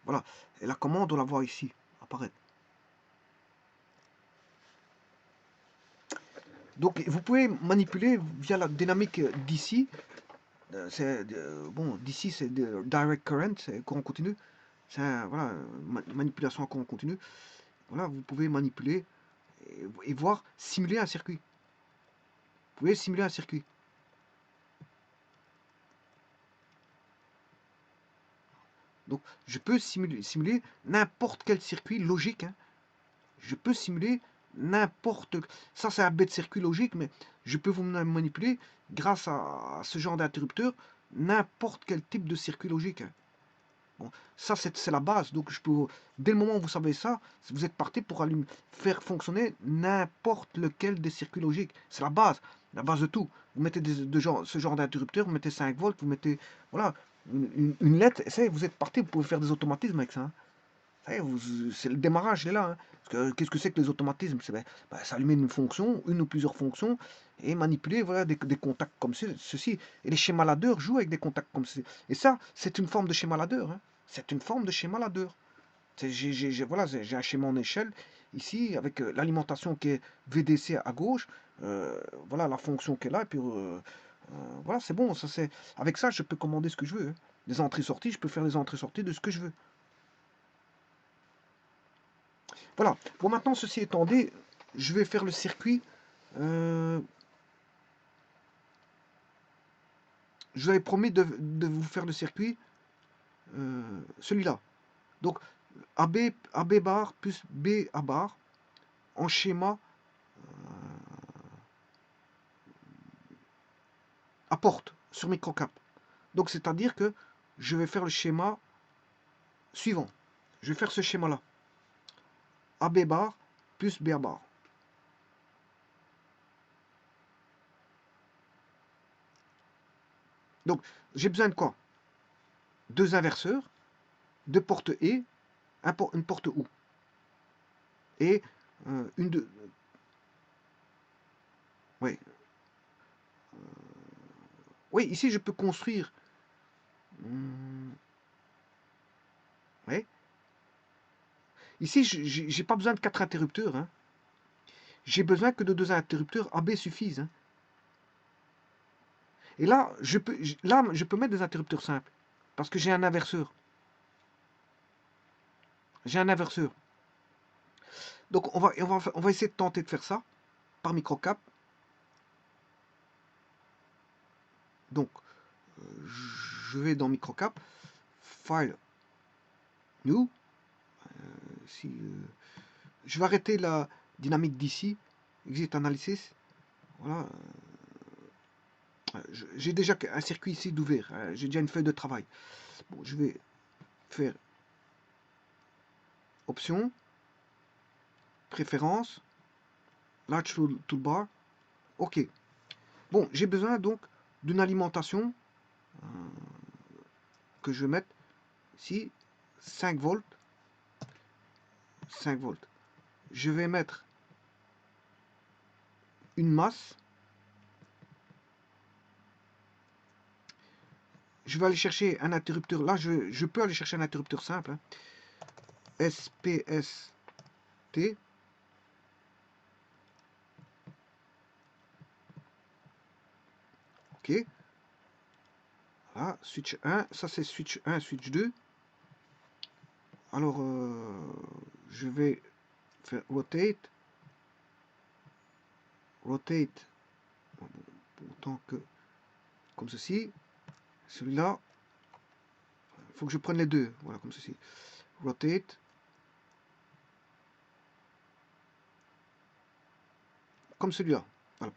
voilà, et la commande on la voit ici, apparaître. Donc vous pouvez manipuler via la dynamique d'ici, bon, d'ici c'est direct current, c'est courant continu, c'est voilà, manipulation à courant continu, voilà, vous pouvez manipuler et voir simuler un circuit. Vous pouvez simuler un circuit. Donc, je peux simuler n'importe quel circuit logique. Hein. Je peux simuler n'importe... Ça, c'est un bête circuit logique, mais je peux vous manipuler, grâce à ce genre d'interrupteur, n'importe quel type de circuit logique. Hein. Bon, ça, c'est la base. Donc, dès le moment où vous savez ça, vous êtes parti pour faire fonctionner n'importe lequel des circuits logiques. C'est la base de tout. Vous mettez ce genre d'interrupteur, vous mettez 5 volts, vous mettez voilà, une lettre, vous êtes parti, vous pouvez faire des automatismes avec ça. Hein. C'est le démarrage, il est là. Hein. Qu'est-ce que c'est que les automatismes? C'est allumer une fonction, une ou plusieurs fonctions, et manipuler voilà, des contacts comme ceci. Et les schémas ladder jouent avec des contacts comme ceci. Et ça, c'est une forme de schéma ladder. Hein. C'est une forme de schéma ladder. Voilà, j'ai un schéma en échelle ici, avec l'alimentation qui est VDC à gauche, voilà la fonction qui est là, et puis voilà, c'est bon. Avec ça, je peux commander ce que je veux. Hein. Des entrées-sorties, je peux faire des entrées-sorties de ce que je veux. Voilà. Bon, maintenant, ceci étant dit, je vais faire le circuit. Je vous avais promis de vous faire le circuit, celui-là. Donc, AB bar plus B A bar en schéma à porte sur microcap. Donc, c'est-à-dire que je vais faire le schéma suivant. Je vais faire ce schéma-là. AB bar plus BA bar. Donc, j'ai besoin de quoi? Deux inverseurs, deux portes E, une porte OU. Et une de... Oui. Oui, ici, je peux construire... Oui. Ici, j'ai pas besoin de 4 interrupteurs. Hein. J'ai besoin que de 2 interrupteurs AB suffisent. Hein. Et là, je peux mettre des interrupteurs simples. Parce que j'ai un inverseur. J'ai un inverseur. Donc, on va essayer de tenter de faire ça par microcap. Donc, je vais dans microcap. File. New. Je vais arrêter la dynamique d'ici. Exit Analysis. Voilà. J'ai déjà un circuit ici d'ouvert. J'ai déjà une feuille de travail. Bon, je vais faire Options, Préférences, Large Toolbar. OK. Bon, j'ai besoin donc d'une alimentation que je vais mettre ici. 5 volts. 5 volts. Je vais mettre une masse. Je vais aller chercher un interrupteur. Là, je peux aller chercher un interrupteur simple. Hein. SPST. OK. Voilà, switch 1. Ça, c'est switch 1, switch 2. Alors, je vais faire rotate. Rotate. Autant que comme ceci. Celui-là, il faut que je prenne les deux. Voilà, comme ceci. Rotate. Comme celui-là. Voilà.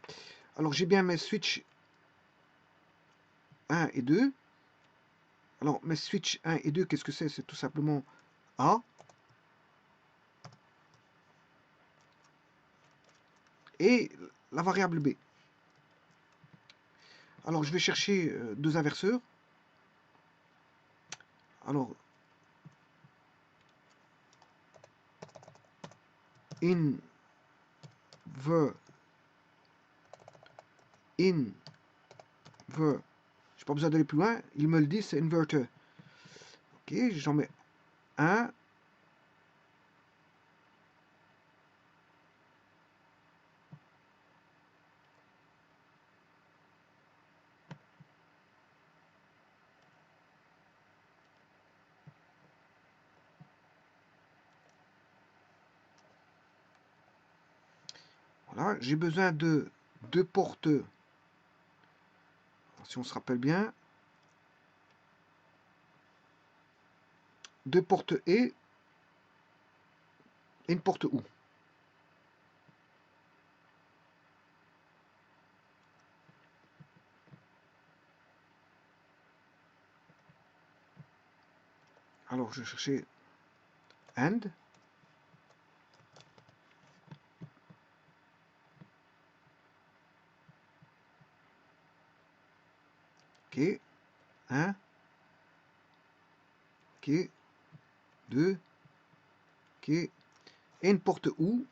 Alors, j'ai bien mes switches 1 et 2. Alors, mes switch 1 et 2, qu'est-ce que c'est? C'est tout simplement A. Et la variable B. Alors, je vais chercher deux inverseurs. Alors, inver, j'ai pas besoin d'aller plus loin, il me le dit, c'est inverter. Ok, j'en mets un. Voilà, j'ai besoin de deux portes, si on se rappelle bien, deux portes et une porte OU. Alors je vais chercher AND. Ok, 1, ok, 2, ok, et une porte OU.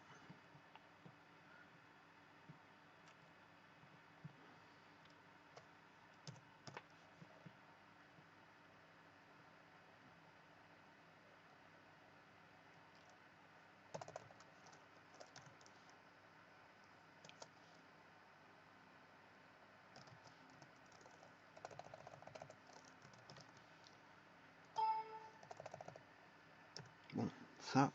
Bon, ça.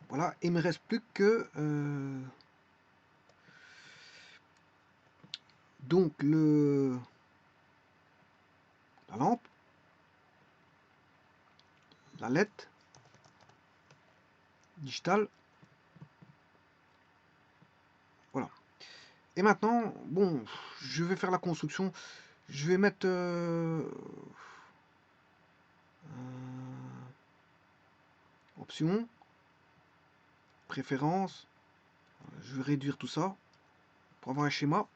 Voilà, il me reste plus que donc la lampe, la LED digitale. Voilà. Et maintenant, bon, je vais faire la construction. Je vais mettre options, préférences. Je vais réduire tout ça pour avoir un schéma.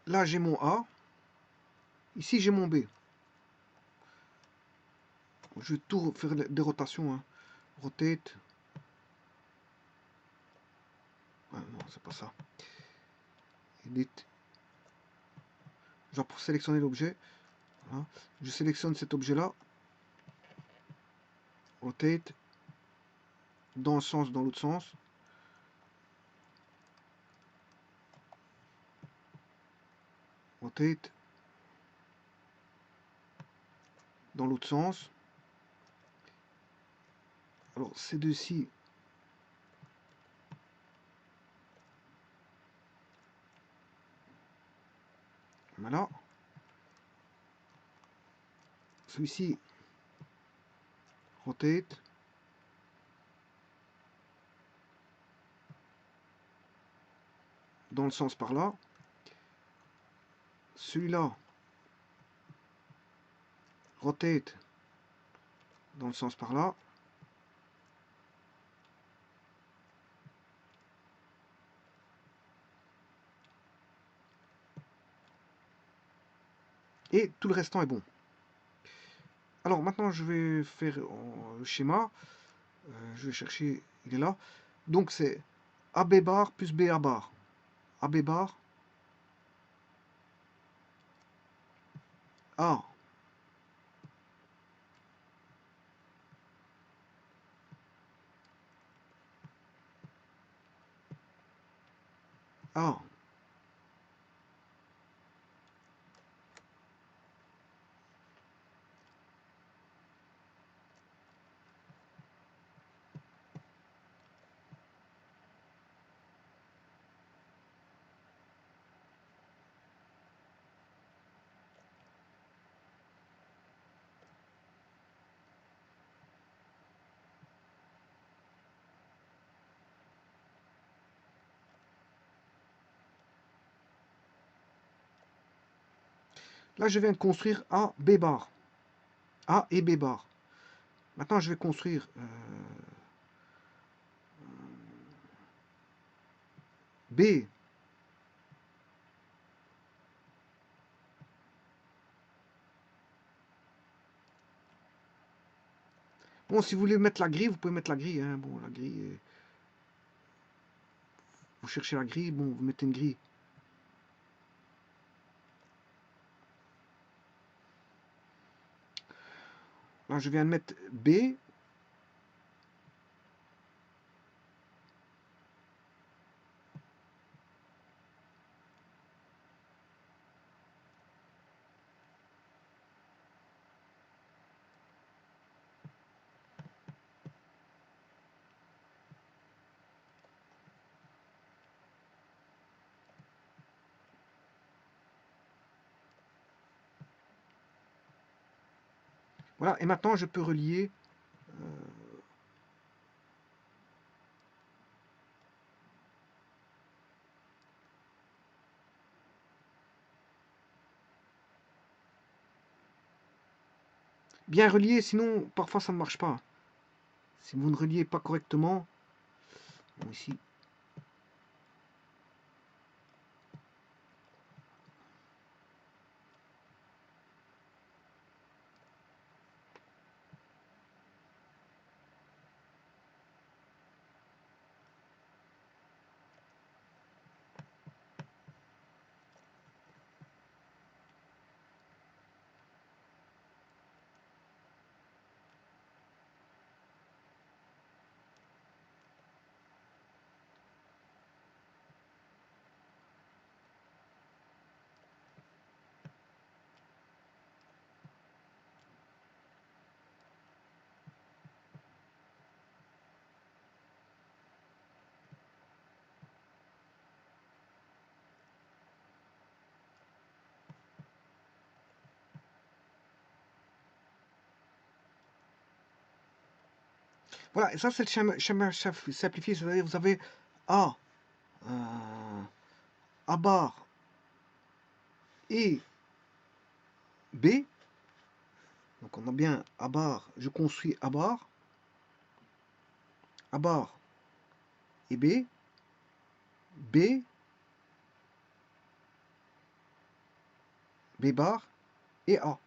Là, j'ai mon A. Ici, j'ai mon B. Je vais tout faire des rotations. Hein. Rotate. Ah, non, c'est pas ça. Edit. Genre pour sélectionner l'objet. Voilà. Je sélectionne cet objet-là. Rotate. Dans le sens, dans l'autre sens. Rotate. Dans l'autre sens. Alors, ces deux-ci. Voilà. Celui-ci. Rotate. Dans le sens par là. Celui-là. Rotate. Dans le sens par là. Et tout le restant est bon. Alors maintenant je vais faire le schéma. Je vais chercher, il est là. Donc c'est AB bar plus BA bar. AB bar. A. A. Là je viens de construire A, B bar. A et B bar. Maintenant je vais construire B. Bon, si vous voulez mettre la grille, vous pouvez mettre la grille. Hein. Bon, la grille, vous cherchez la grille, bon, vous mettez une grille. Là, je viens de mettre B. Voilà, et maintenant, je peux relier. Bien relier, sinon, parfois, ça ne marche pas. Si vous ne reliez pas correctement, bon, ici, voilà, et ça c'est le schéma simplifié, c'est-à-dire vous avez A, A bar et B. Donc on a bien A bar, je construis A bar et B, B, B bar et A.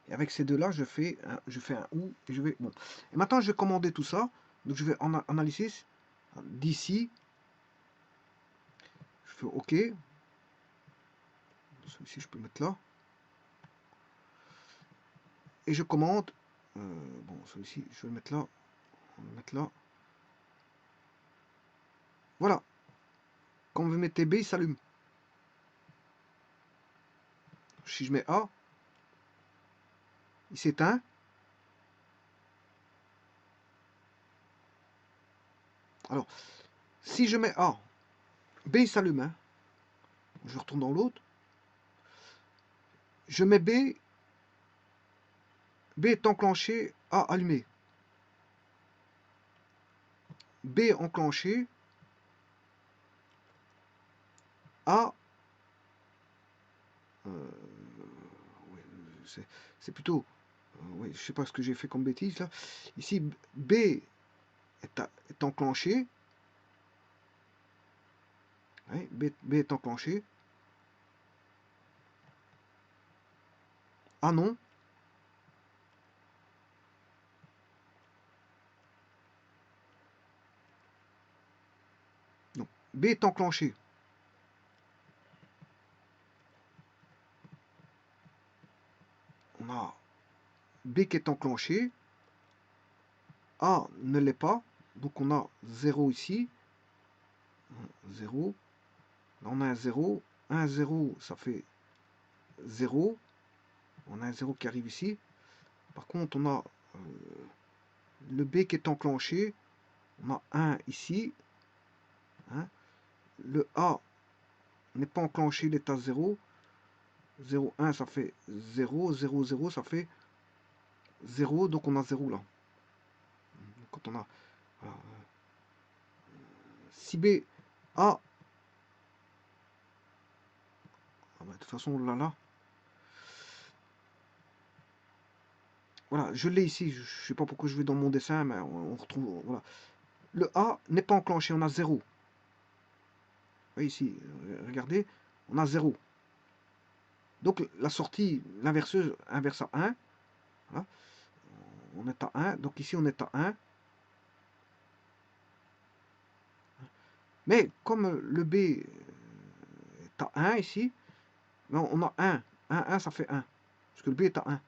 Et avec ces deux-là, je fais un OU et je vais. Bon. Et maintenant, je vais commander tout ça. Donc je vais en analysis d'ici. Je fais OK. Celui-ci, je peux le mettre là. Et je commande. Bon, celui-ci, je vais le mettre là. On va le mettre là. Voilà. Quand vous mettez B, il s'allume. Si je mets A, il s'éteint. Alors, si je mets A, B il s'allume. Hein. Je retourne dans l'autre. Je mets B. B est enclenché, A allumé. B enclenché, A. Ouais, c'est plutôt. Oui, je sais pas ce que j'ai fait comme bêtise là. Ici, B est enclenché. Ouais, B est enclenché. A non. Donc, B est enclenché. On a B qui est enclenché. A ne l'est pas. Donc on a 0 ici. 0. Là on a un 0. 1, 0, ça fait 0. On a un 0 qui arrive ici. Par contre, on a le B qui est enclenché. On a 1 ici. Hein. Le A n'est pas enclenché, il est à 0. 0, 1, ça fait 0. 0, 0, ça fait 0. Donc on a 0 là. Quand on a. Voilà, si B A. Ah bah, de toute façon, là. Voilà, je l'ai ici. Je ne sais pas pourquoi je vais dans mon dessin, mais on retrouve. Voilà. Le A n'est pas enclenché, on a 0. Vous voyez ici, regardez, on a 0. Donc la sortie, l'inverseuse inverse à 1. Voilà. on est à 1, donc ici on est à 1. Mais comme le B est à 1 ici, on a 1. 1, ça fait 1. Parce que le B est à 1.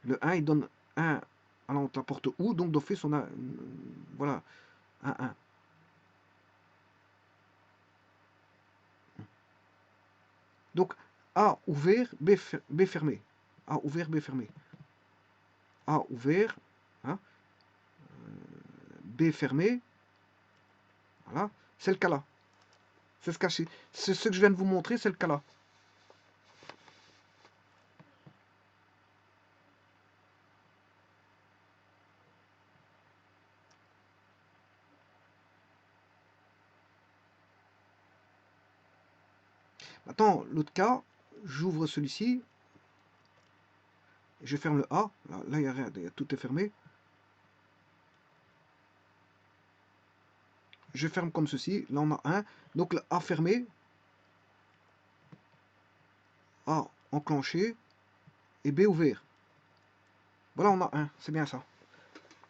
Le 1, il donne 1 à la porte OU, donc d'office, on a, voilà, 1, 1. Donc, A ouvert, B fermé. A ouvert, B fermé. A ouvert, hein, B fermé, voilà, c'est le cas là. C'est ce que je viens de vous montrer, c'est le cas là. Maintenant, l'autre cas, j'ouvre celui-ci, je ferme le A, là il y a rien, tout est fermé. Je ferme comme ceci, là on a 1, donc le A fermé, A enclenché, et B ouvert. Voilà, on a 1, c'est bien ça.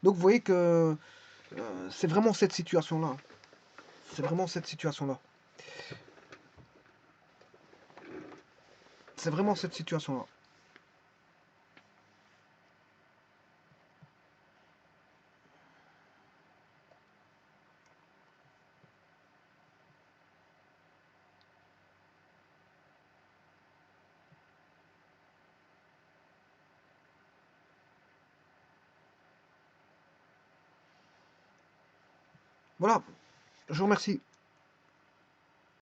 Donc vous voyez que c'est vraiment cette situation-là. C'est vraiment cette situation-là. C'est vraiment cette situation-là. Voilà, je vous remercie.